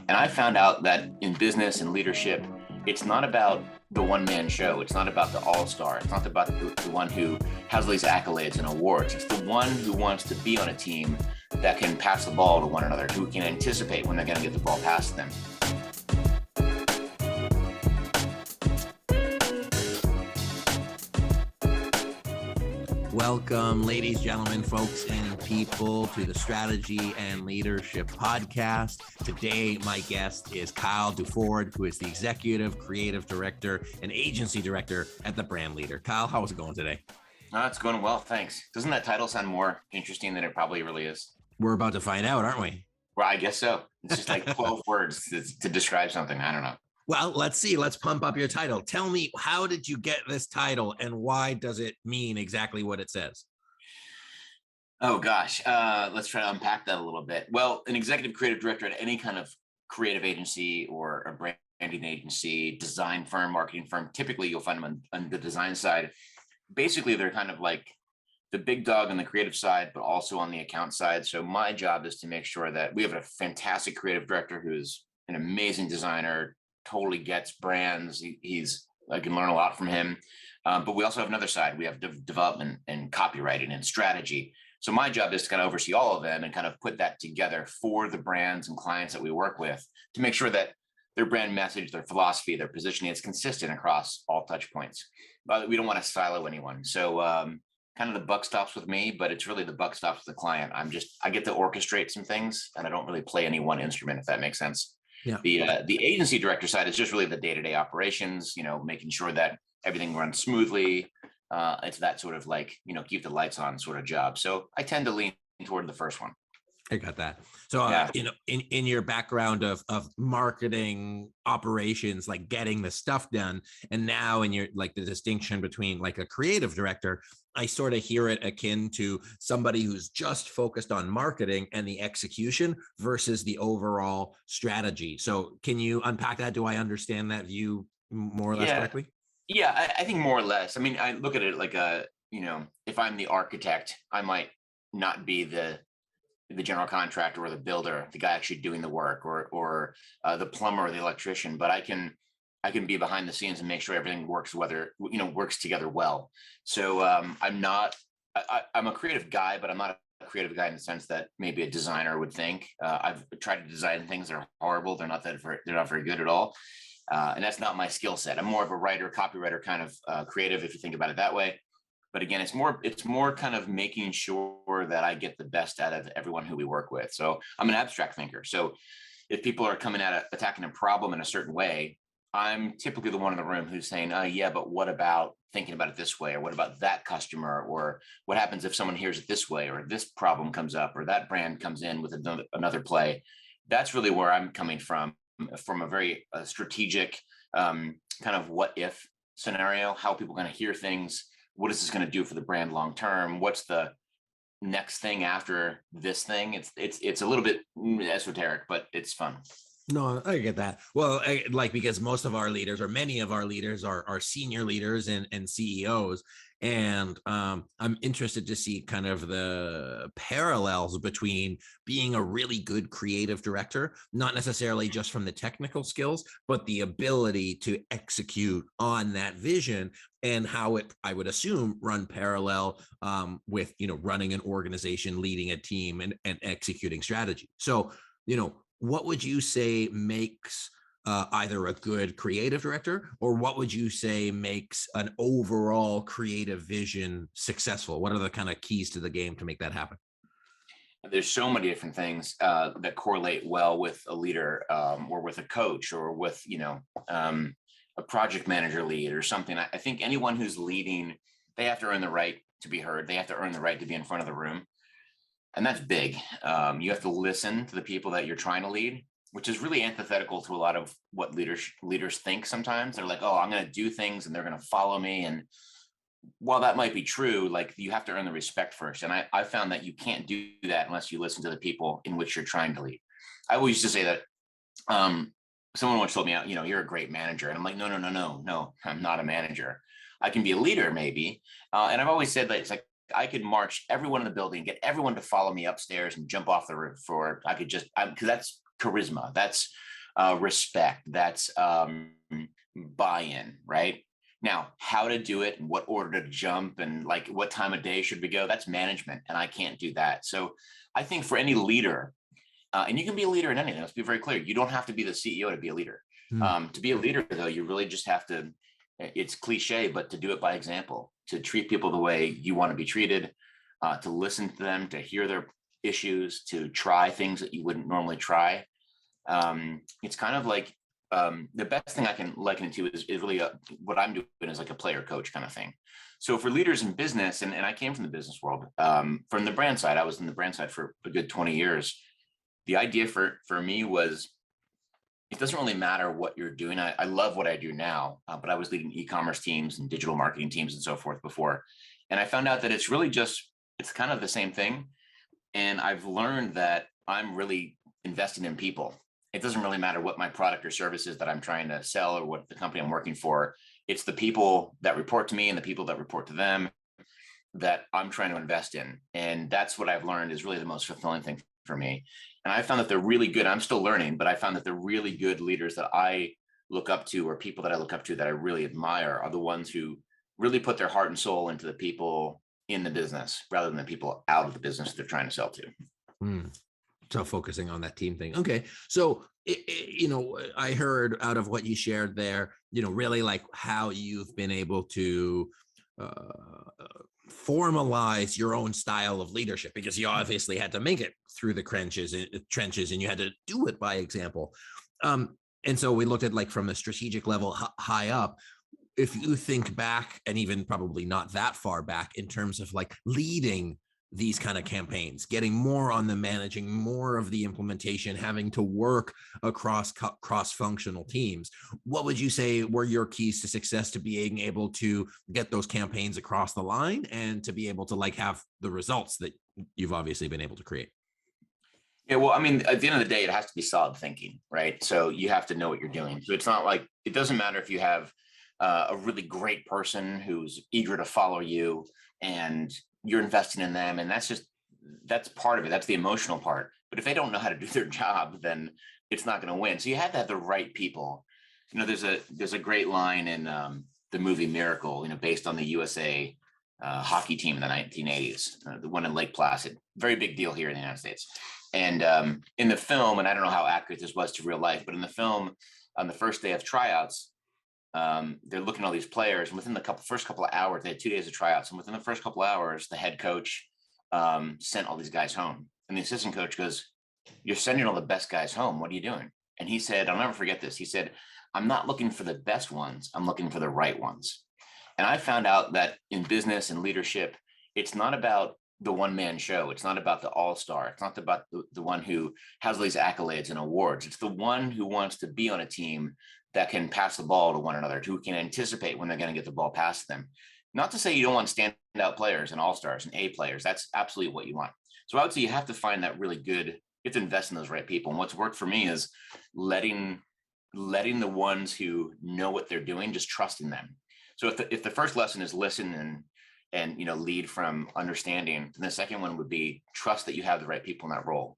And I found out that in business and leadership, it's not about the one-man show. It's not about the all-star. It's not about the one who has all these accolades and awards. It's the one who wants to be on a team that can pass the ball to one another, who can anticipate when they're going to get the ball past them. Welcome, ladies, gentlemen, folks, and people to the Strategy and Leadership Podcast. Today, my guest is Kyle Duford, who is the Executive Creative Director and Agency Director at The Brand Leader. Kyle, how's it going today? It's going well, thanks. Doesn't that title sound more interesting than it probably really is? We're about to find out, aren't we? Well, I guess so. It's just like 12 words to describe something. I don't know. Well, let's see. Let's pump up your title. Tell me, how did you get this title and why does it mean exactly what it says? Oh, gosh. Let's try to unpack that a little bit. Well, an executive creative director at any kind of creative agency or a branding agency, design firm, marketing firm, typically you'll find them on the design side. Basically, they're kind of like the big dog on the creative side, but also on the account side. So my job is to make sure that we have a fantastic creative director who's an amazing designer, totally gets brands. I can learn a lot from him. But we also have another side. We have development and copywriting and strategy. So my job is to kind of oversee all of them and kind of put that together for the brands and clients that we work with to make sure that their brand message, their philosophy, their positioning is consistent across all touch points. But we don't want to silo anyone. So kind of the buck stops with me, but it's really the buck stops with the client. I get to orchestrate some things and I don't really play any one instrument, if that makes sense. Yeah. The agency director side is just really the day-to-day operations, making sure that everything runs smoothly. It's that sort of like, keep the lights on sort of job. So I tend to lean toward the first one. I got that. So, in your background of marketing operations, like getting the stuff done, and now in your, like the distinction between like a creative director, I sort of hear it akin to somebody who's just focused on marketing and the execution versus the overall strategy. So can you unpack that? Do I understand that view more or less correctly? Yeah, I think more or less. I mean, I look at it like if I'm the architect, I might not be the general contractor or the builder, the guy actually doing the work, or the plumber or the electrician, but I can be behind the scenes and make sure everything works together well. So I'm a creative guy, but I'm not a creative guy in the sense that maybe a designer would think. I've tried to design things that are horrible. They're not very good at all. And that's not my skill set. I'm more of a writer, copywriter kind of creative, if you think about it that way. But again, it's more kind of making sure that I get the best out of everyone who we work with. So I'm an abstract thinker. So if people are coming at attacking a problem in a certain way, I'm typically the one in the room who's saying, yeah, but what about thinking about it this way? Or what about that customer? Or what happens if someone hears it this way? Or this problem comes up, or that brand comes in with another play? That's really where I'm coming from a very strategic kind of what if scenario. How are people going to hear things? What is this going to do for the brand long term? What's the next thing after this thing? It's a little bit esoteric, but it's fun. No, I get that. Well, because most of our leaders, or many of our leaders, are senior leaders and CEOs, and I'm interested to see kind of the parallels between being a really good creative director, not necessarily just from the technical skills, but the ability to execute on that vision, and how it, I would assume, run parallel with running an organization, leading a team, and executing strategy. So what would you say makes either a good creative director, or what would you say makes an overall creative vision successful? What are the kind of keys to the game to make that happen? There's so many different things that correlate well with a leader, or with a coach, or with, a project manager lead or something. I think anyone who's leading, they have to earn the right to be heard. They have to earn the right to be in front of the room. And that's big. You have to listen to the people that you're trying to lead, which is really antithetical to a lot of what leaders think sometimes. They're like, oh, I'm going to do things and they're going to follow me. And while that might be true, like, you have to earn the respect first. And I found that you can't do that unless you listen to the people in which you're trying to lead. I always used to say that someone once told me, you're a great manager. And I'm like, no, I'm not a manager. I can be a leader maybe. And I've always said that it's like, I could march everyone in the building, get everyone to follow me upstairs and jump off the roof, because that's charisma. That's respect, that's buy-in, right? Now, how to do it and what order to jump and like what time of day should we go, that's management. And I can't do that. So I think for any leader, and you can be a leader in anything, let's be very clear. You don't have to be the CEO to be a leader. Hmm. To be a leader, though, you really just have to, it's cliche, but to do it by example, to treat people the way you want to be treated, to listen to them, to hear their issues, to try things that you wouldn't normally try. It's kind of like the best thing I can liken it to is really what I'm doing is like a player coach kind of thing. So for leaders in business, and I came from the business world, from the brand side, I was in the brand side for a good 20 years. The idea for me was it doesn't really matter what you're doing. I love what I do now, but I was leading e-commerce teams and digital marketing teams and so forth before. And I found out that it's really just, it's kind of the same thing. And I've learned that I'm really investing in people. It doesn't really matter what my product or service is that I'm trying to sell or what the company I'm working for. It's the people that report to me and the people that report to them that I'm trying to invest in. And that's what I've learned is really the most fulfilling thing for me. And I found that they're really good. I'm still learning, but I found that the really good leaders that I look up to, or people that I look up to that I really admire, are the ones who really put their heart and soul into the people in the business rather than the people out of the business they're trying to sell to. Hmm. So focusing on that team thing. Okay. So, I heard out of what you shared there, really like how you've been able to formalize your own style of leadership, because you obviously had to make it through the trenches and you had to do it by example. And so we looked at like from a strategic level high up. If you think back, and even probably not that far back, in terms of like leading these kind of campaigns, getting more on the managing, more of the implementation, having to work across cross-functional teams, what would you say were your keys to success to being able to get those campaigns across the line and to be able to like have the results that you've obviously been able to create? Yeah, well, I mean, at the end of the day, it has to be solid thinking, right? So you have to know what you're doing. So it's not like, it doesn't matter if you have a really great person who's eager to follow you and you're investing in them. And that's part of it. That's the emotional part. But if they don't know how to do their job, then it's not going to win. So you have to have the right people. There's a great line in the movie Miracle, based on the USA hockey team in the 1980s, the one in Lake Placid, very big deal here in the United States. And in the film, and I don't know how accurate this was to real life, but in the film, on the first day of tryouts, they're looking at all these players, and within the first couple of hours, they had 2 days of tryouts, and within the first couple of hours, the head coach sent all these guys home, and the assistant coach goes, "You're sending all the best guys home. What are you doing?" And he said, I'll never forget this. He said, "I'm not looking for the best ones. I'm looking for the right ones." And I found out that in business and leadership, it's not about the one-man show. It's not about the all-star. It's not about the one who has all these accolades and awards. It's the one who wants to be on a team that can pass the ball to one another, who can anticipate when they're going to get the ball past them. Not to say you don't want standout players and all-stars and A players. That's absolutely what you want. So I would say you have to find that really good, you have to invest in those right people. And what's worked for me is letting the ones who know what they're doing, just trusting them. So if the first lesson is listen and lead from understanding, then the second one would be trust that you have the right people in that role.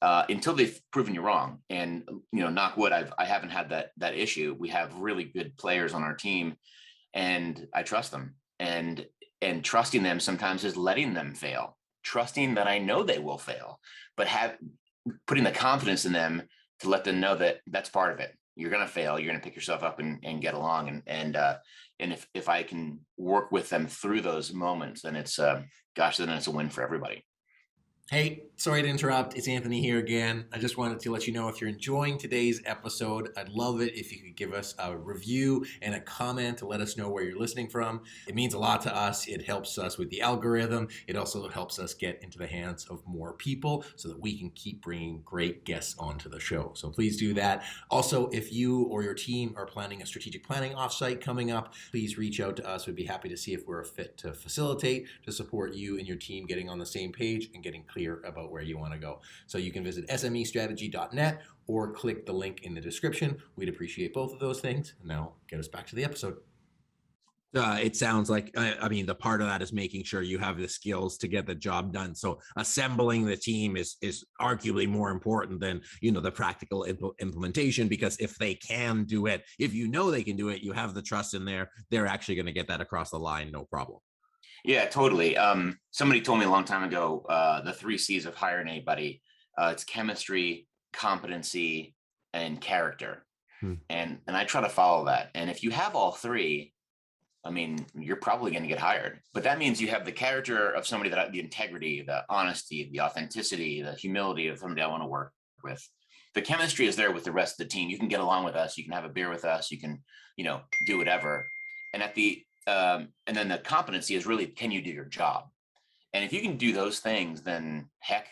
Until they've proven you wrong. And knock wood, I haven't had that issue. We have really good players on our team, and I trust them. And trusting them sometimes is letting them fail, trusting that I know they will fail, but putting the confidence in them to let them know that that's part of it. You're going to fail. You're going to pick yourself up and get along. And if I can work with them through those moments, then then it's a win for everybody. Hey, sorry to interrupt. It's Anthony here again. I just wanted to let you know, if you're enjoying today's episode, I'd love it if you could give us a review and a comment to let us know where you're listening from. It means a lot to us. It helps us with the algorithm. It also helps us get into the hands of more people so that we can keep bringing great guests onto the show. So please do that. Also, if you or your team are planning a strategic planning offsite coming up, please reach out to us. We'd be happy to see if we're a fit to facilitate, to support you and your team getting on the same page and getting clear about where you want to go. So you can visit SMEstrategy.net or click the link in the description. We'd appreciate both of those things. And now get us back to the episode. It sounds like, I mean, the part of that is making sure you have the skills to get the job done. So assembling the team is arguably more important than, the practical implementation, because if they can do it, if they can do it, you have the trust in there, they're actually going to get that across the line, no problem. Yeah, totally. Somebody told me a long time ago, the 3 C's of hiring anybody, it's chemistry, competency, and character. Hmm. And I try to follow that. And if you have all three, I mean, you're probably going to get hired, but that means you have the character of somebody, that the integrity, the honesty, the authenticity, the humility of somebody I want to work with. The chemistry is there with the rest of the team. You can get along with us. You can have a beer with us. You can, do whatever. And and then the competency is really, can you do your job? And if you can do those things, then heck,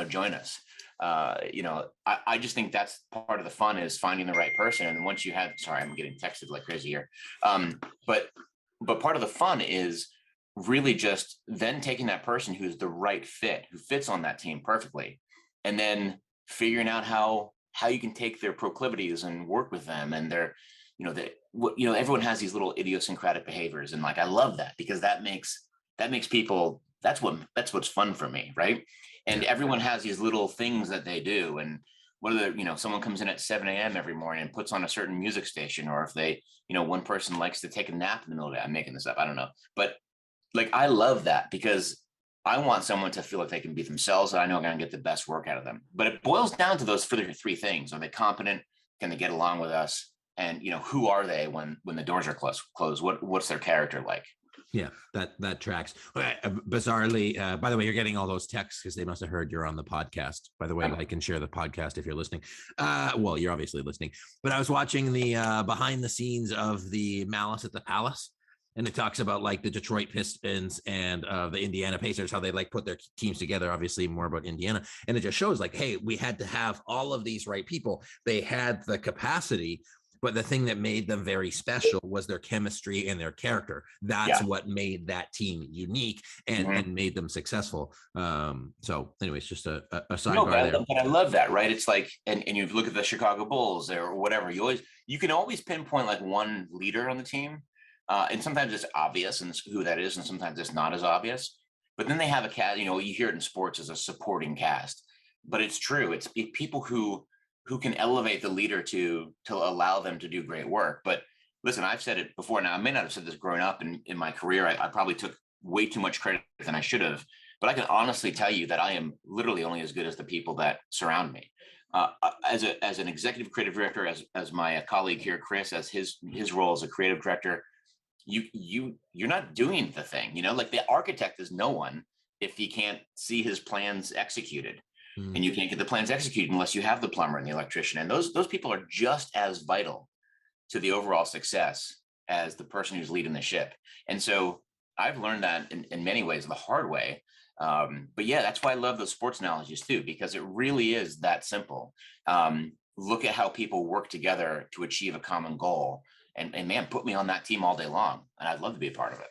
join us. I just think that's part of the fun, is finding the right person. And once you have, sorry, I'm getting texted like crazy here. But part of the fun is really just then taking that person who's the right fit, who fits on that team perfectly, and then figuring out how you can take their proclivities and work with them, and their, everyone has these little idiosyncratic behaviors, and like I love that, because that makes people, that's what's fun for me, right? And everyone has these little things that they do, and whether someone comes in at 7 a.m. every morning and puts on a certain music station, or if they, one person likes to take a nap in the middle of the day. I'm making this up, I don't know, but like I love that, because I want someone to feel like they can be themselves, and I know I'm going to get the best work out of them. But it boils down to those three things: are they competent? Can they get along with us? And who are they when the doors are closed? What's their character like? Yeah, that tracks. Bizarrely, by the way, you're getting all those texts because they must have heard you're on the podcast. By the way, like and share the podcast if you're listening. Well, you're obviously listening. But I was watching the behind the scenes of the Malice at the Palace, and it talks about like the Detroit Pistons and the Indiana Pacers, how they like put their teams together. Obviously, more about Indiana, and it just shows like, hey, we had to have all of these right people. They had the capacity. But the thing that made them very special was their chemistry and their character. That's what made that team unique and made them successful. So anyways, just a sidebar there. But I love that, right? It's like, and you look at the Chicago Bulls or whatever, you can always pinpoint like one leader on the team. And sometimes it's obvious and who that is, and sometimes it's not as obvious. But then they have a cast, you hear it in sports as a supporting cast. But it's true. It's people who can elevate the leader to allow them to do great work. But listen, I've said it before. Now, I may not have said this growing up in my career. I probably took way too much credit than I should have. But I can honestly tell you that I am literally only as good as the people that surround me. As an executive creative director, as my colleague here, Chris, as his role as a creative director, you're not doing the thing. Like the architect is no one if he can't see his plans executed. And you can't get the plans executed unless you have the plumber and the electrician. And those people are just as vital to the overall success as the person who's leading the ship. And so I've learned that in many ways the hard way. But yeah, that's why I love those sports analogies too, because it really is that simple. Look at how people work together to achieve a common goal. And man, put me on that team all day long, and I'd love to be a part of it.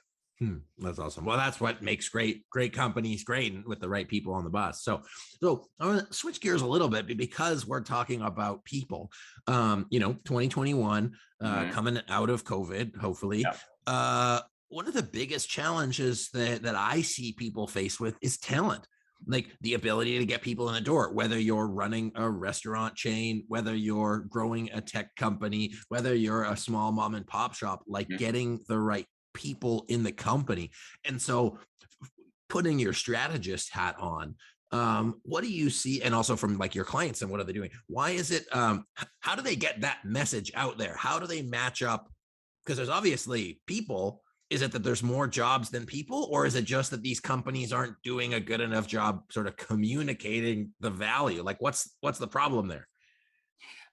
That's awesome. Well, that's what makes great companies great, and with the right people on the bus. So I want to switch gears a little bit, because we're talking about people. 2021 coming out of COVID, hopefully. One of the biggest challenges that I see people face with is talent. Like the ability to get people in the door, whether you're running a restaurant chain, whether you're growing a tech company, whether you're a small mom and pop shop, like getting the right people in the company. And so putting your strategist hat on, what do you see? And also from like your clients, and what are they doing? Why is it, how do they get that message out there? How do they match up? Because there's obviously people. Is it that there's more jobs than people, or is it just that these companies aren't doing a good enough job sort of communicating the value? Like what's the problem there?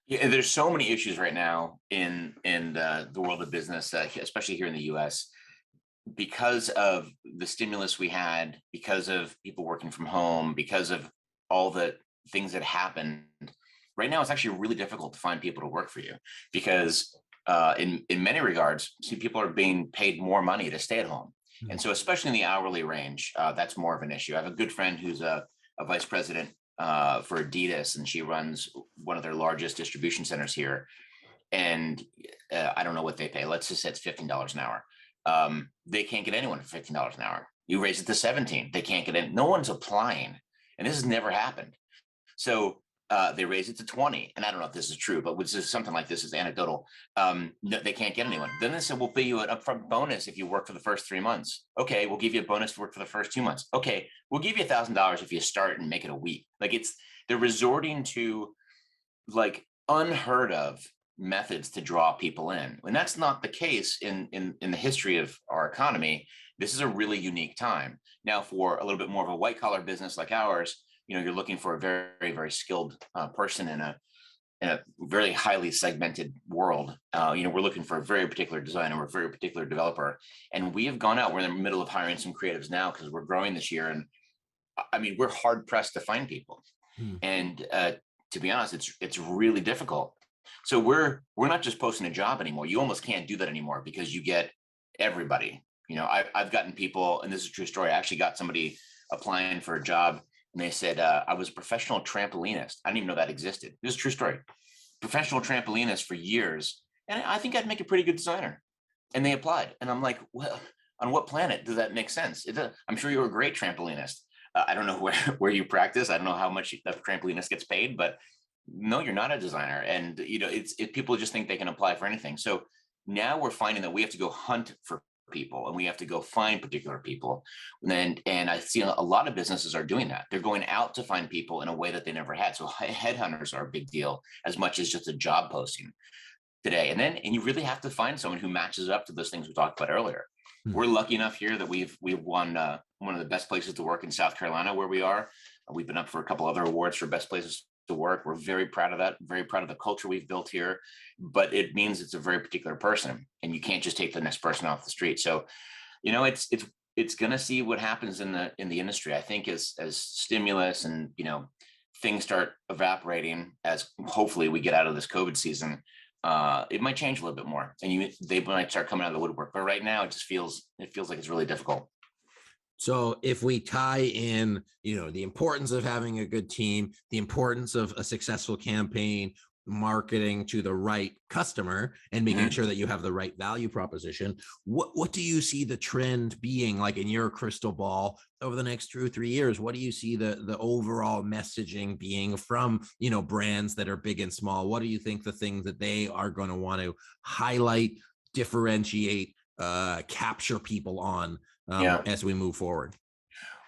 Yeah, there's so many issues right now in the world of business, especially here in the U.S., because of the stimulus we had, because of people working from home, because of all the things that happened. Right now, it's actually really difficult to find people to work for you, because in many regards, people are being paid more money to stay at home. And so especially in the hourly range, that's more of an issue. I have a good friend who's a vice president for Adidas, and she runs one of their largest distribution centers here. And I don't know what they pay. Let's just say it's $15 an hour. They can't get anyone for $15 an hour. You raise it to 17, they can't get in. No one's applying, and this has never happened. So they raise it to 20, and I don't know if this is true, but something like this is anecdotal. No, they can't get anyone. Then they said, we'll pay you an upfront bonus if you work for the first 3 months. Okay, we'll give you a bonus to work for the first 2 months. Okay, we'll give you $1,000 if you start and make it a week. Like they're resorting to like unheard of methods to draw people in, and that's not the case in the history of our economy. This is a really unique time now for a little bit more of a white collar business like ours. You're looking for a very, very skilled person in a very highly segmented world. We're looking for a very particular designer or a very particular developer, and we have gone out. We're in the middle of hiring some creatives now because we're growing this year, and I mean we're hard pressed to find people. And to be honest, it's really difficult. So we're not just posting a job anymore. You almost can't do that anymore because you get everybody. I've gotten people, and this is a true story. I actually got somebody applying for a job, and they said, I was a professional trampolinist. I didn't even know that existed. This is a true story. Professional trampolinist for years. And I think I'd make a pretty good designer. And they applied. And I'm like, well, on what planet does that make sense? I'm sure you're a great trampolinist. I don't know where you practice. I don't know how much a trampolinist gets paid, but no, you're not a designer. And, people just think they can apply for anything. So now we're finding that we have to go hunt for people, and we have to go find particular people. And I see a lot of businesses are doing that. They're going out to find people in a way that they never had. So headhunters are a big deal as much as just a job posting today. And you really have to find someone who matches up to those things we talked about earlier. We're lucky enough here that we've won one of the best places to work in South Carolina, where we are. We've been up for a couple other awards for best places to work. We're very proud of that, very proud of the culture we've built here, but it means it's a very particular person, and you can't just take the next person off the street. So, it's going to see what happens in the industry. I think as stimulus and, things start evaporating, as hopefully we get out of this COVID season, it might change a little bit more, and they might start coming out of the woodwork. But right now, it feels like it's really difficult. So if we tie in, the importance of having a good team, the importance of a successful campaign, marketing to the right customer, and making sure that you have the right value proposition, what do you see the trend being like in your crystal ball over the next 2 or 3 years? What do you see the overall messaging being from, brands that are big and small? What do you think the things that they are going to want to highlight, differentiate, capture people on as we move forward?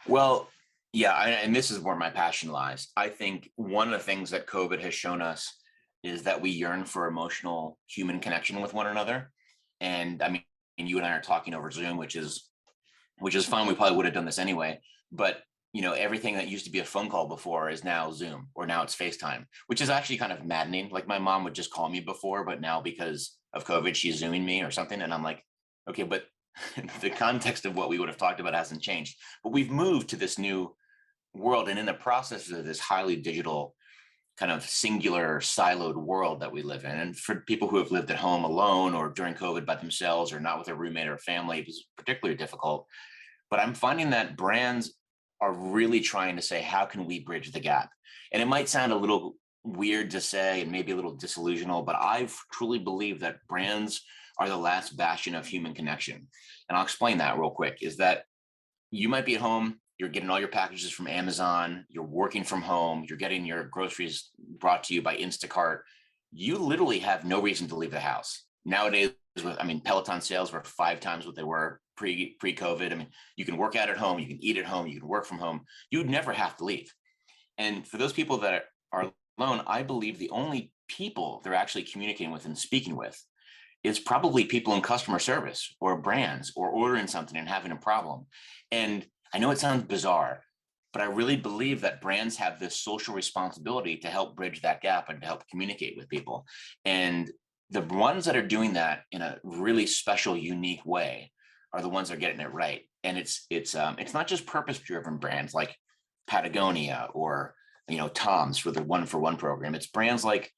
Well, yeah, and this is where my passion lies. I think one of the things that COVID has shown us is that we yearn for emotional human connection with one another. And I mean, you and I are talking over Zoom, which is fun. We probably would have done this anyway, but everything that used to be a phone call before is now Zoom, or now it's FaceTime, which is actually kind of maddening. Like my mom would just call me before, but now because of COVID, she's Zooming me or something. And I'm like, okay, but the context of what we would have talked about hasn't changed. But we've moved to this new world, and in the process of this highly digital, kind of singular, siloed world that we live in. And for people who have lived at home alone or during COVID by themselves or not with a roommate or family, it was particularly difficult. But I'm finding that brands are really trying to say, how can we bridge the gap? And it might sound a little weird to say, and maybe a little disillusional, but I truly believe that brands are the last bastion of human connection. And I'll explain that real quick, is that you might be at home, you're getting all your packages from Amazon, you're working from home, you're getting your groceries brought to you by Instacart. You literally have no reason to leave the house. Nowadays, Peloton sales were 5 times what they were pre-COVID. I mean, you can work out at home, you can eat at home, you can work from home. You would never have to leave. And for those people that are alone, I believe the only people they're actually communicating with and speaking with is probably people in customer service or brands, or ordering something and having a problem. And I know it sounds bizarre, but I really believe that brands have this social responsibility to help bridge that gap and to help communicate with people. And the ones that are doing that in a really special, unique way are the ones that are getting it right. And it's not just purpose-driven brands like Patagonia or Tom's for the 1-for-1 program. It's brands like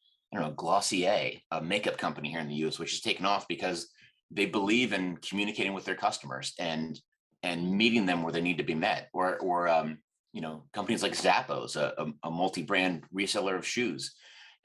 Glossier, a makeup company here in the US, which has taken off because they believe in communicating with their customers and meeting them where they need to be met. Or companies like Zappos, a multi-brand reseller of shoes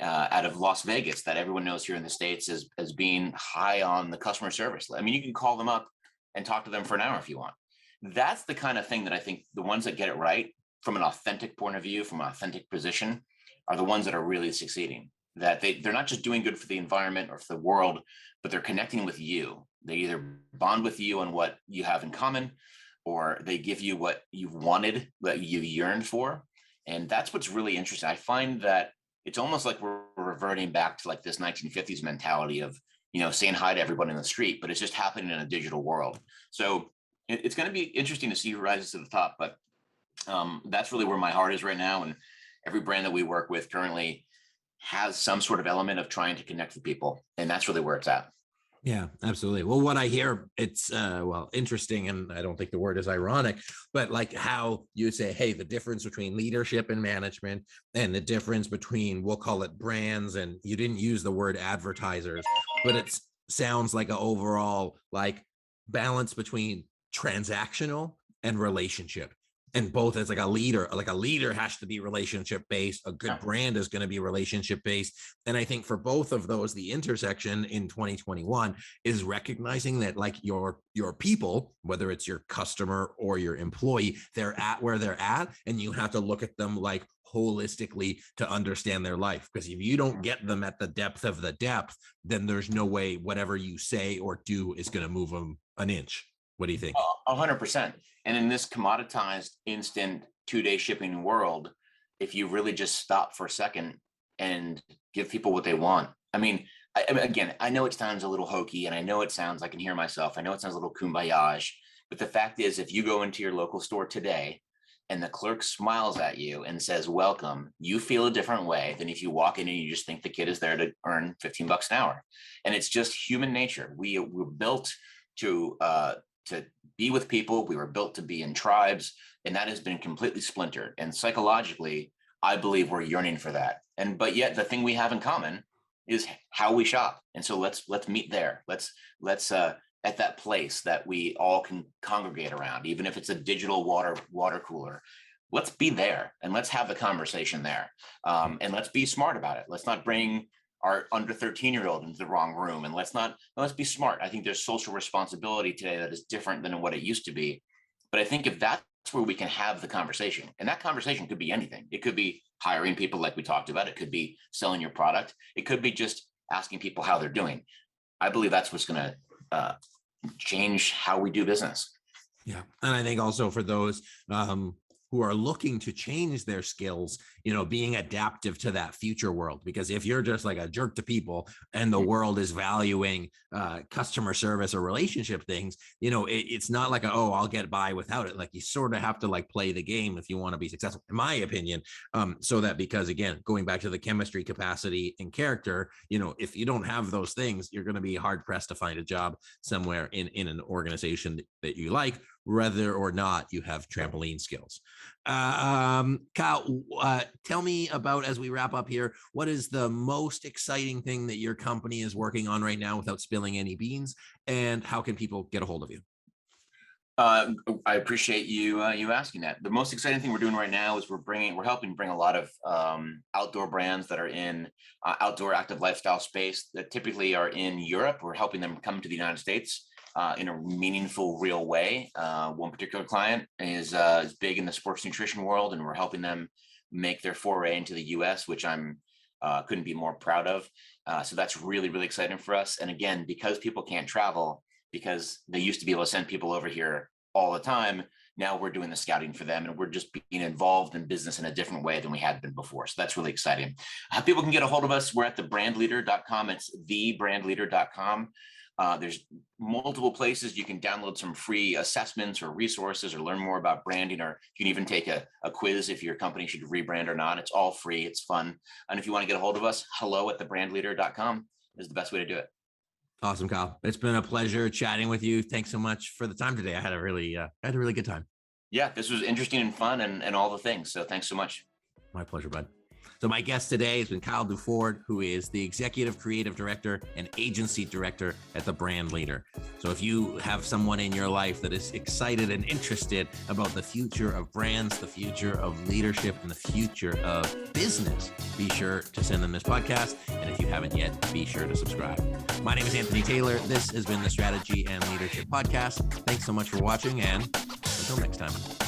out of Las Vegas that everyone knows here in the States as being high on the customer service. I mean, you can call them up and talk to them for an hour if you want. That's the kind of thing that I think the ones that get it right from an authentic point of view, from an authentic position, are the ones that are really succeeding. That they're not just doing good for the environment or for the world, but they're connecting with you. They either bond with you on what you have in common, or they give you what you've wanted, that you yearned for. And that's what's really interesting. I find that it's almost like we're reverting back to like this 1950s mentality of, saying hi to everyone in the street, but it's just happening in a digital world. So it's going to be interesting to see who rises to the top, but that's really where my heart is right now. And every brand that we work with currently has some sort of element of trying to connect with people. And that's really where it's at. Yeah, absolutely. Well, what I hear, it's interesting, and I don't think the word is ironic, but like how you say, hey, the difference between leadership and management, and the difference between, we'll call it brands, and you didn't use the word advertisers, but it sounds like an overall like balance between transactional and relationship. And both as like a leader has to be relationship based. A good brand is going to be relationship based. And I think for both of those, the intersection in 2021 is recognizing that like your people, whether it's your customer or your employee, they're at where they're at, and you have to look at them like holistically to understand their life. Because if you don't get them at the depth of the depth, then there's no way whatever you say or do is going to move them an inch. What do you think? 100%. And in this commoditized, instant 2-day shipping world, if you really just stop for a second and give people what they want. I mean, I know it sounds a little hokey, and I know it sounds, I can hear myself, I know it sounds a little kumbaya-ish, but the fact is, if you go into your local store today and the clerk smiles at you and says, welcome, you feel a different way than if you walk in and you just think the kid is there to earn $15 an hour. And it's just human nature. We're built to be with people. We were built to be in tribes, and that has been completely splintered. And psychologically, I believe we're yearning for that. But yet the thing we have in common is how we shop. And so let's meet there. Let's at that place that we all can congregate around, even if it's a digital water cooler. Let's be there and let's have the conversation there. And let's be smart about it. Let's not bring our under 13-year-old into the wrong room, and let's be smart. I think there's social responsibility today that is different than what it used to be. But I think if that's where we can have the conversation, and that conversation could be anything. It could be hiring people like we talked about. It could be selling your product. It could be just asking people how they're doing. I believe that's what's going to change how we do business. Yeah. And I think also for those who are looking to change their skills, being adaptive to that future world. Because if you're just like a jerk to people and the world is valuing customer service or relationship things, it's not like, I'll get by without it. Like you sort of have to like play the game if you want to be successful, in my opinion. So that, because again, going back to the chemistry, capacity, and character, if you don't have those things, you're going to be hard pressed to find a job somewhere in an organization that you like, whether or not you have trampoline skills. Kyle, tell me about, as we wrap up here, what is the most exciting thing that your company is working on right now without spilling any beans, and how can people get a hold of you? I appreciate you asking that. The most exciting thing we're doing right now is we're helping bring a lot of outdoor brands that are in outdoor active lifestyle space that typically are in Europe. We're helping them come to the United States in a meaningful, real way. One particular client is big in the sports nutrition world, and we're helping them make their foray into the US, which I'm couldn't be more proud of. So that's really, really exciting for us. And again, because people can't travel, because they used to be able to send people over here all the time, now we're doing the scouting for them, and we're just being involved in business in a different way than we had been before. So that's really exciting. People can get a hold of us. We're at thebrandleader.com. It's thebrandleader.com. There's multiple places you can download some free assessments or resources or learn more about branding, or you can even take a quiz if your company should rebrand or not. It's all free. It's fun. And if you want to get a hold of us, hello@thebrandleader.com is the best way to do it. Awesome, Kyle. It's been a pleasure chatting with you. Thanks so much for the time today. I had a really good time. Yeah, this was interesting and fun and all the things. So thanks so much. My pleasure, bud. So So my guest today has been Kyle Duford, who is the Executive Creative Director and Agency Director at The Brand Leader. So if you have someone in your life that is excited and interested about the future of brands, the future of leadership, and the future of business, be sure to send them this podcast. And if you haven't yet, be sure to subscribe. My name is Anthony Taylor. This has been the Strategy and Leadership Podcast. Thanks so much for watching, and until next time.